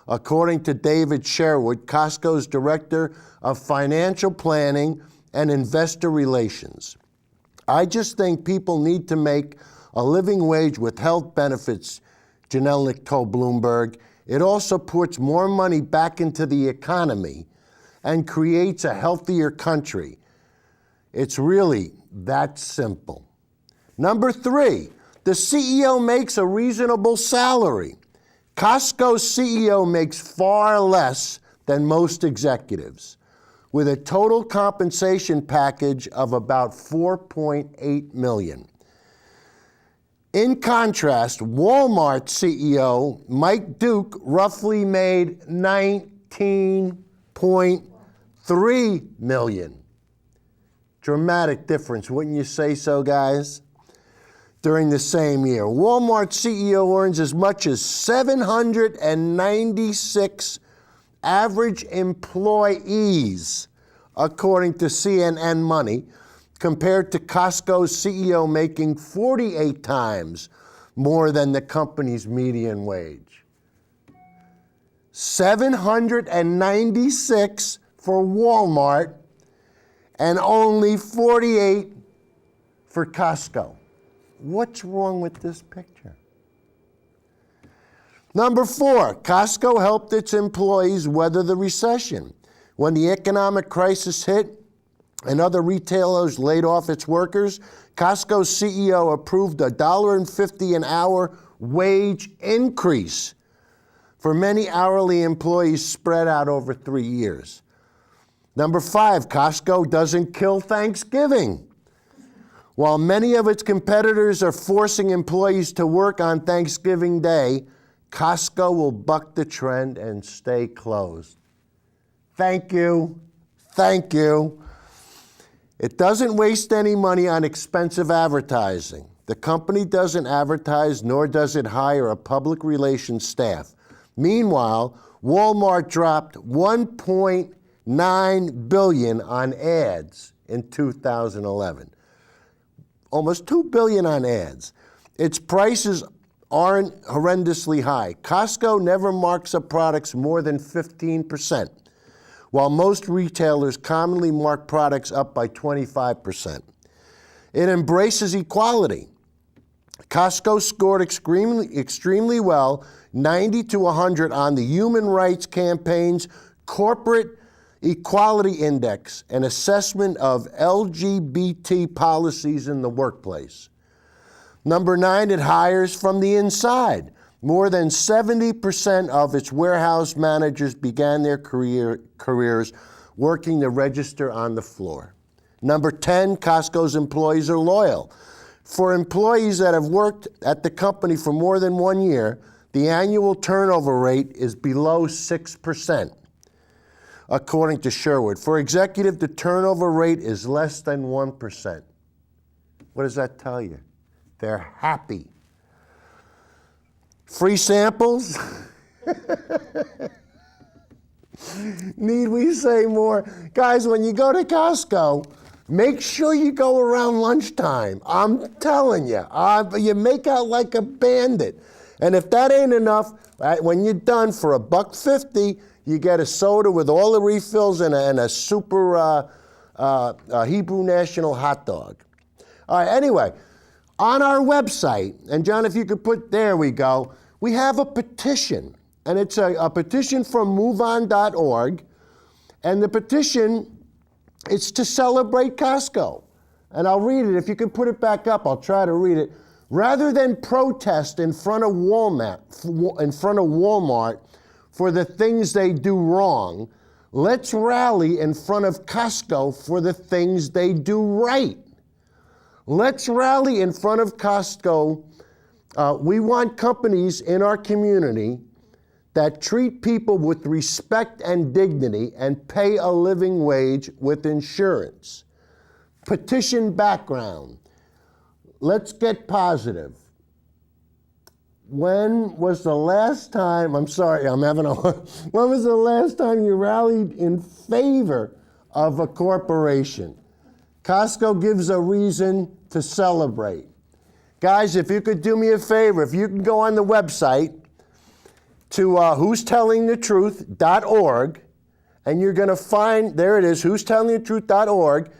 according to David Sherwood, Costco's Director of Financial Planning and Investor Relations. I just think people need to make a living wage with health benefits, Janelnik told Bloomberg. It also puts more money back into the economy and creates a healthier country. It's really that simple. Number three, the CEO makes a reasonable salary. Costco's CEO makes far less than most executives, with a total compensation package of about $4.8 million. In contrast, Walmart CEO Mike Duke roughly made $19.3 million. Dramatic difference, wouldn't you say so, guys? During the same year, Walmart CEO earns as much as 796 average employees, according to CNN Money, compared to Costco's CEO making 48 times more than the company's median wage. 796 for Walmart and only 48 for Costco. What's wrong with this picture? Number four, Costco helped its employees weather the recession. When the economic crisis hit and other retailers laid off its workers, Costco's CEO approved a $1.50 an hour wage increase for many hourly employees spread out over 3 years. Number five, Costco doesn't kill Thanksgiving. While many of its competitors are forcing employees to work on Thanksgiving Day, Costco will buck the trend and stay closed. Thank you. Thank you. It doesn't waste any money on expensive advertising. The company doesn't advertise, nor does it hire a public relations staff. Meanwhile, Walmart dropped $1.9 billion on ads in 2011. Almost $2 billion on ads. Its prices aren't horrendously high. Costco never marks up products more than 15%, while most retailers commonly mark products up by 25%. It embraces equality. Costco scored extremely well, 90 to 100 on the Human Rights Campaign's Corporate Equality Index, an assessment of LGBT policies in the workplace. Number 9, it hires from the inside. More than 70% of its warehouse managers began their careers working the register on the floor. Number 10, Costco's employees are loyal. For employees that have worked at the company for more than 1 year, the annual turnover rate is below 6%, according to Sherwood. For executive, the turnover rate is less than 1%. What does that tell you? They're happy. Free samples? Need we say more? Guys, when you go to Costco, make sure you go around lunchtime. I'm telling you, you make out like a bandit. And if that ain't enough, when you're done for $1.50, You get a soda with all the refills and a super Hebrew National hot dog. All right, anyway, on our website, and John, if you could put, there we go, we have a petition, and it's a petition from moveon.org, and the petition is to celebrate Costco. And I'll read it. If you can put it back up, I'll try to read it. Rather than protest in front of Walmart for the things they do wrong, let's rally in front of Costco for the things they do right. Let's rally in front of Costco. We want companies in our community that treat people with respect and dignity and pay a living wage with insurance. Petition background. Let's get positive. When was the last time, when was the last time you rallied in favor of a corporation? Costco gives a reason to celebrate. Guys, if you could do me a favor, if you can go on the website to who'stellingthetruth.org, and you're going to find, there it is, who'stellingthetruth.org,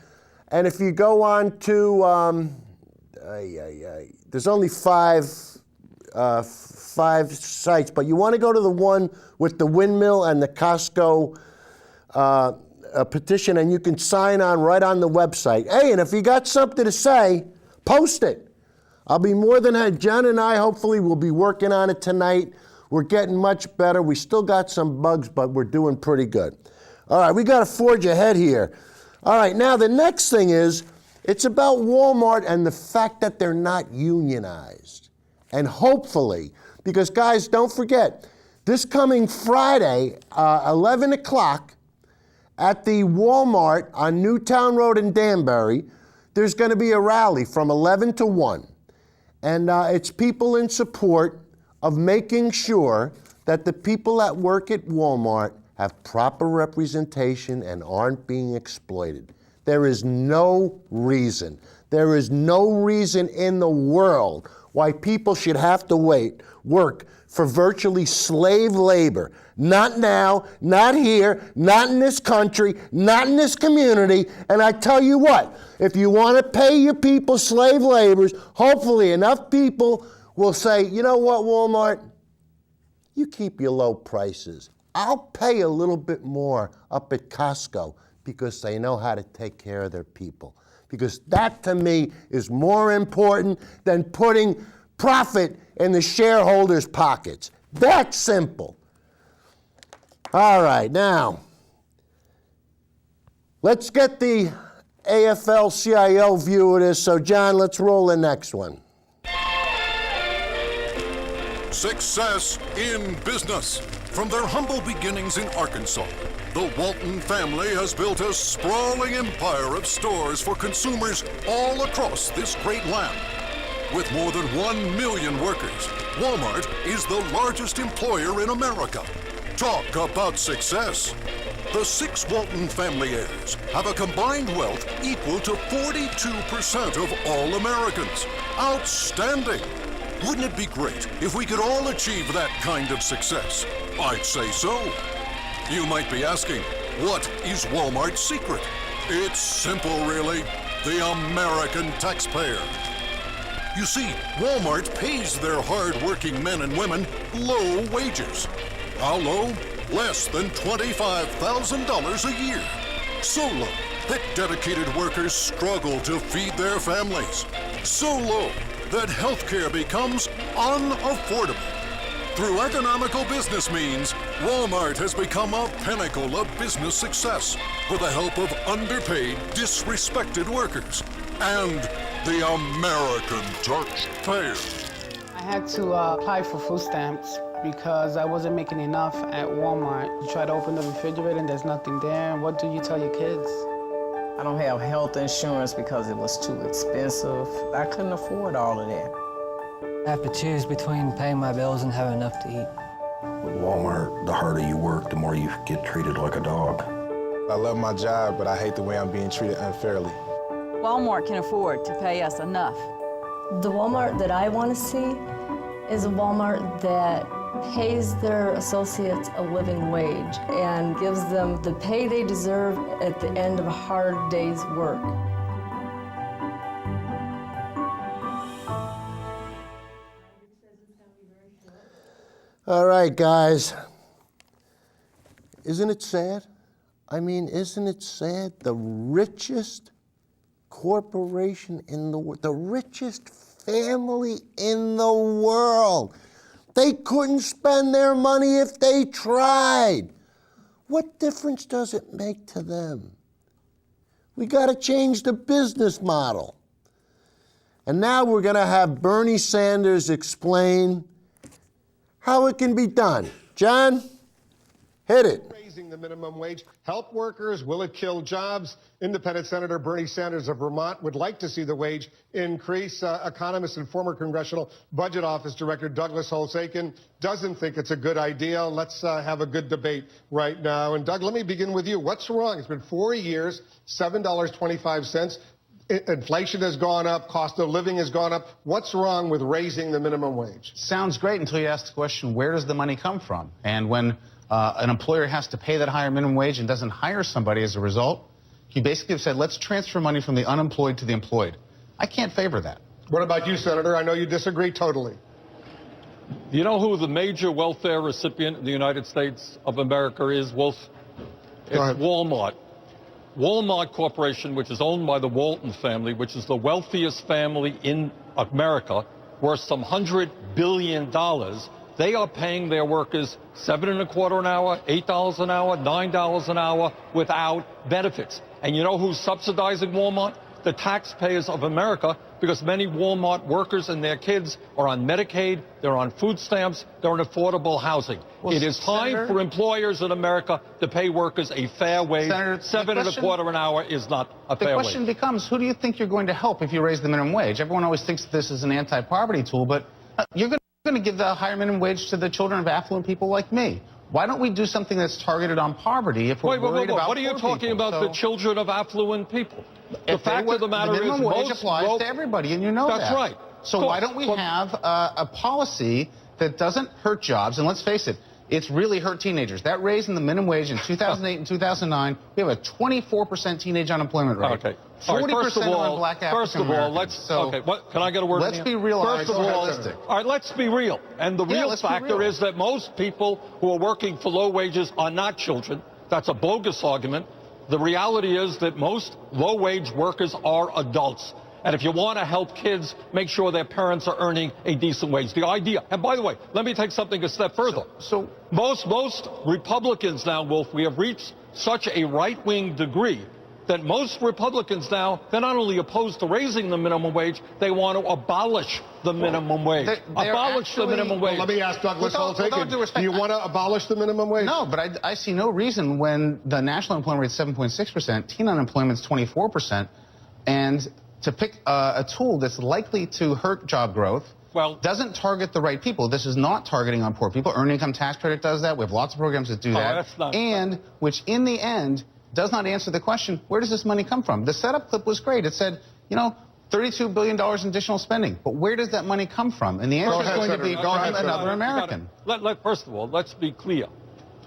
and if you go on to, there's only five sites, but you want to go to the one with the windmill and the Costco petition, and you can sign on right on the website. Hey, and if you got something to say, post it. I'll be more than happy. John and I hopefully will be working on it tonight. We're getting much better. We still got some bugs, but we're doing pretty good. All right, we got to forge ahead here. All right, now the next thing is, it's about Walmart and the fact that they're not unionized. And hopefully, because guys, don't forget, this coming Friday, 11 o'clock, at the Walmart on Newtown Road in Danbury, there's going to be a rally from 11 to 1. And it's people in support of making sure that the people that work at Walmart have proper representation and aren't being exploited. There is no reason in the world why people should have to work for virtually slave labor. Not now, not here, not in this country, not in this community. And I tell you what, if you want to pay your people slave laborers, hopefully enough people will say, you know what, Walmart, you keep your low prices. I'll pay a little bit more up at Costco because they know how to take care of their people. Because that, to me, is more important than putting profit in the shareholders' pockets. That's simple. All right, now, let's get the AFL-CIO view of this. So, John, let's roll the next one. Success in business. From their humble beginnings in Arkansas, the Walton family has built a sprawling empire of stores for consumers all across this great land. With more than 1 million workers, Walmart is the largest employer in America. Talk about success. The 6 Walton family heirs have a combined wealth equal to 42% of all Americans. Outstanding! Wouldn't it be great if we could all achieve that kind of success? I'd say so. You might be asking, what is Walmart's secret? It's simple, really. The American taxpayer. You see, Walmart pays their hard-working men and women low wages. How low? Less than $25,000 a year. So low that dedicated workers struggle to feed their families. So low that healthcare becomes unaffordable. Through economical business means, Walmart has become a pinnacle of business success with the help of underpaid, disrespected workers and the American taxpayer. I had to apply for food stamps because I wasn't making enough at Walmart. You try to open the refrigerator and there's nothing there. What do you tell your kids? I don't have health insurance because it was too expensive. I couldn't afford all of that. I have to choose between paying my bills and having enough to eat. With Walmart, the harder you work, the more you get treated like a dog. I love my job, but I hate the way I'm being treated unfairly. Walmart can afford to pay us enough. The Walmart that I want to see is a Walmart that pays their associates a living wage and gives them the pay they deserve at the end of a hard day's work. All right, guys. Isn't it sad? I mean, isn't it sad? The richest corporation in the world, the richest family in the world, they couldn't spend their money if they tried. What difference does it make to them? We got to change the business model. And now we're going to have Bernie Sanders explain how it can be done. John, hit it. Raising the minimum wage help workers? Will it kill jobs? Independent Senator Bernie Sanders of Vermont would like to see the wage increase. Economist and former Congressional Budget Office Director Douglas Holtz-Eakin doesn't think it's a good idea. Let's have a good debate right now. And Doug, let me begin with you. What's wrong? It's been 4 years, $7.25. Inflation has gone up, cost of living has gone up. What's wrong with raising the minimum wage? Sounds great until you ask the question, where does the money come from? And when an employer has to pay that higher minimum wage and doesn't hire somebody as a result, you basically have said, let's transfer money from the unemployed to the employed. I can't favor that. What about you, Senator? I know you disagree totally. You know who the major welfare recipient in the United States of America is, Wolf? It's Walmart. Walmart Corporation, which is owned by the Walton family, which is the wealthiest family in America, worth some $100 billion. They are paying their workers $7.25 an hour, $8 an hour, $9 an hour without benefits. And you know who's subsidizing Walmart? The taxpayers of America, because many Walmart workers and their kids are on Medicaid, they're on food stamps, they're on affordable housing. Well, it is time for employers in America to pay workers a fair wage. Senator, $7.25 an hour is not a fair wage. The question becomes, who do you think you're going to help if you raise the minimum wage? Everyone always thinks this is an anti-poverty tool, but you're going to give the higher minimum wage to the children of affluent people like me. Why don't we do something that's targeted on poverty if we're worried about what are you talking about, the children of affluent people? The fact of the matter is, minimum wage applies to everybody, and you know that. That's right. So why don't we have a policy that doesn't hurt jobs? And let's face it, it's really hurt teenagers. That raise in the minimum wage in 2008 and 2009, we have a 24% teenage unemployment rate. Okay. 40% first of all, Black first of all, let's can I get a word? Let's be real. First of all, right, let's be real. And the real factor is that most people who are working for low wages are not children. That's a bogus argument. The reality is that most low-wage workers are adults. And if you want to help kids, make sure their parents are earning a decent wage. The idea, and by the way, let me take something a step further. So most Republicans now, Wolf, we have reached such a right-wing degree that most Republicans now, they're not only opposed to raising the minimum wage, they want to abolish the minimum wage. Abolish the minimum wage. Well, let me ask Douglas Holtz-Eakin, do you want to abolish the minimum wage? No, but I see no reason when the national employment rate is 7.6%, teen unemployment is 24%, and to pick a tool that's likely to hurt job growth, doesn't target the right people. This is not targeting on poor people. Earned income tax credit does that. We have lots of programs that do that. And which in the end does not answer the question, where does this money come from? The setup clip was great. It said, you know, $32 billion in additional spending. But where does that money come from? And the answer is going to be from another American. First of all, let's be clear.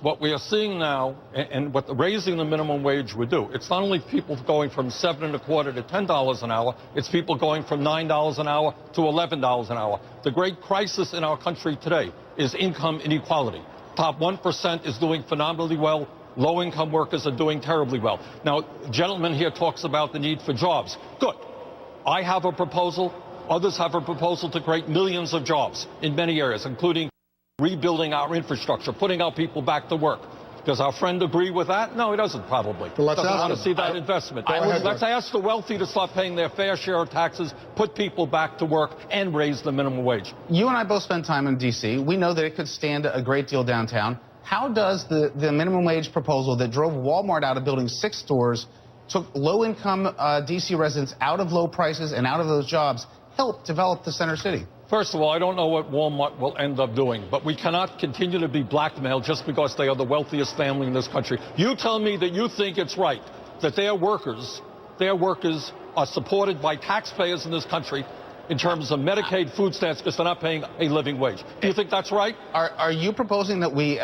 What we are seeing now, and what raising the minimum wage would do, it's not only people going from $7.25 to $10 an hour, it's people going from $9 an hour to $11 an hour. The great crisis in our country today is income inequality. Top 1% is doing phenomenally well. Low-income workers are doing terribly well. Now, the gentleman here talks about the need for jobs. Good. I have a proposal. Others have a proposal to create millions of jobs in many areas, including rebuilding our infrastructure, putting our people back to work. Does our friend agree with that? No, he doesn't, probably. Doesn't want to see that investment. Let's ask the wealthy to stop paying their fair share of taxes, put people back to work, and raise the minimum wage. You and I both spent time in D.C. We know that it could stand a great deal downtown. How does the minimum wage proposal that drove Walmart out of building 6 stores, took low-income D.C. residents out of low prices and out of those jobs, help develop the center city? First of all, I don't know what Walmart will end up doing, but we cannot continue to be blackmailed just because they are the wealthiest family in this country. You tell me that you think it's right that their workers are supported by taxpayers in this country in terms of Medicaid food stamps because they're not paying a living wage. Do you think that's right? Are you proposing that we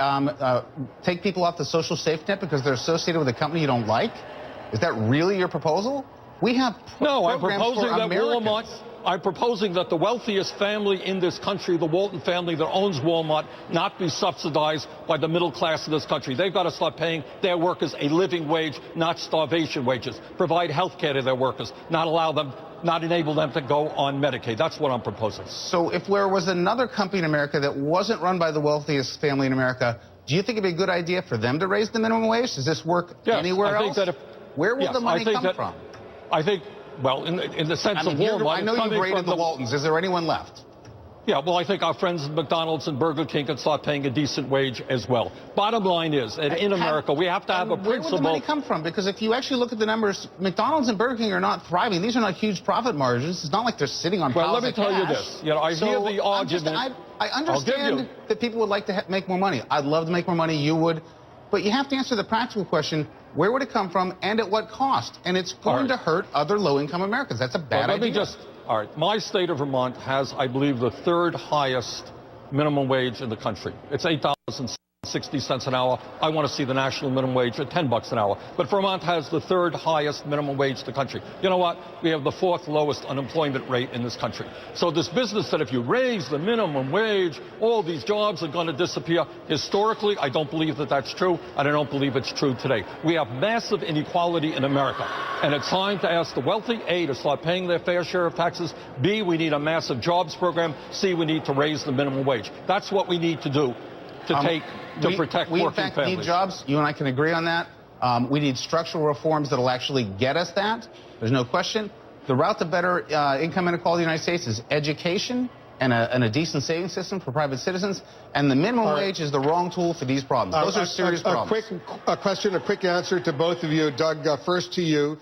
take people off the social safety net because they're associated with a company you don't like? Is that really your proposal? We have No, I'm programs proposing for that Americans. Walmart. I'm proposing that the wealthiest family in this country, the Walton family that owns Walmart, not be subsidized by the middle class of this country. They've got to start paying their workers a living wage, not starvation wages. Provide health care to their workers, not enable them to go on Medicaid. That's what I'm proposing. So if there was another company in America that wasn't run by the wealthiest family in America, do you think it'd be a good idea for them to raise the minimum wage? Does this work anywhere else? Where will the money come from? I think, well, in the sense of Walmart, I know you've raided the Waltons. Is there anyone left? Yeah, well, I think our friends at McDonald's and Burger King can start paying a decent wage as well. Bottom line is, that in America, we have to have a principle. Where would the money come from? Because if you actually look at the numbers, McDonald's and Burger King are not thriving. These are not huge profit margins. It's not like they're sitting on piles of cash. Well, let me tell you this. You know, I hear the argument. I understand that people would like to make more money. I'd love to make more money. You would. But you have to answer the practical question, where would it come from and at what cost? And it's going to hurt other low-income Americans. That's a bad idea. All right, my state of Vermont has, I believe, the third highest minimum wage in the country. It's $8.60 an hour. I want to see the national minimum wage at $10 an hour. But Vermont has the third highest minimum wage in the country. You know what? We have the fourth lowest unemployment rate in this country. So this business that if you raise the minimum wage, all these jobs are going to disappear. Historically, I don't believe that that's true, and I don't believe it's true today. We have massive inequality in America, and it's time to ask the wealthy, A, to start paying their fair share of taxes, B, we need a massive jobs program, C, we need to raise the minimum wage. That's what we need to do to protect we working in fact families. need jobs. You and I can agree on that. We need structural reforms that will actually get us that. There's no question. The route to better income inequality in the United States is education and a decent savings system for private citizens. And the minimum wage is the wrong tool for these problems. Those are serious problems. A quick answer to both of you. Doug, first to you.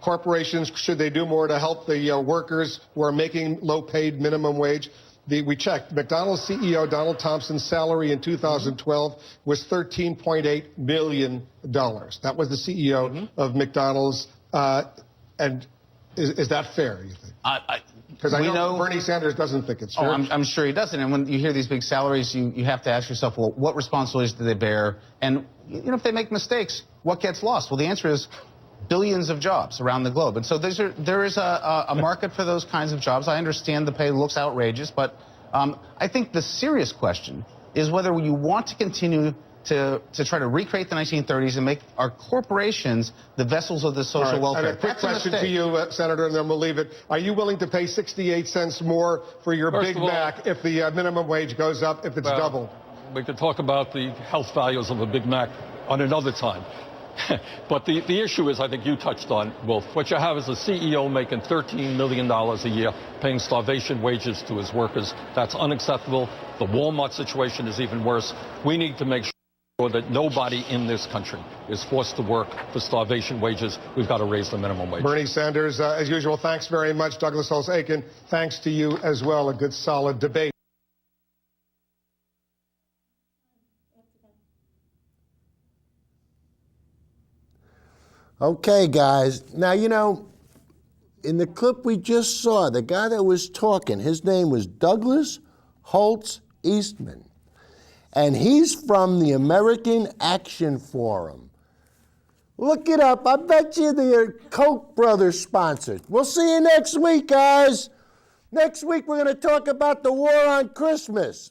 Corporations, should they do more to help the workers who are making low-paid minimum wage? We checked. McDonald's CEO Donald Thompson's salary in 2012 was $13.8 million. That was the CEO of McDonald's. And is that fair, you think? Because I know Bernie Sanders doesn't think it's fair. I'm sure he doesn't. And when you hear these big salaries, you have to ask yourself, well, what responsibilities do they bear? And if they make mistakes, what gets lost? Well, the answer is billions of jobs around the globe. And so there is a market for those kinds of jobs. I understand the pay looks outrageous, but I think the serious question is whether you want to continue to try to recreate the 1930s and make our corporations the vessels of the social welfare. And a quick question to you, Senator, and then we'll leave it. Are you willing to pay 68 cents more for your Big Mac if the minimum wage goes up, if it's doubled? We could talk about the health values of a Big Mac on another time. But the issue is, I think you touched on, Wolf, what you have is a CEO making $13 million a year, paying starvation wages to his workers. That's unacceptable. The Walmart situation is even worse. We need to make sure that nobody in this country is forced to work for starvation wages. We've got to raise the minimum wage. Bernie Sanders, as usual, thanks very much. Douglas Holtz-Eakin, thanks to you as well. A good, solid debate. Okay, guys. Now, in the clip we just saw, the guy that was talking, his name was Douglas Holtz-Eakin. And he's from the American Action Forum. Look it up. I bet you they're Koch brothers sponsored. We'll see you next week, guys. Next week, we're going to talk about the war on Christmas.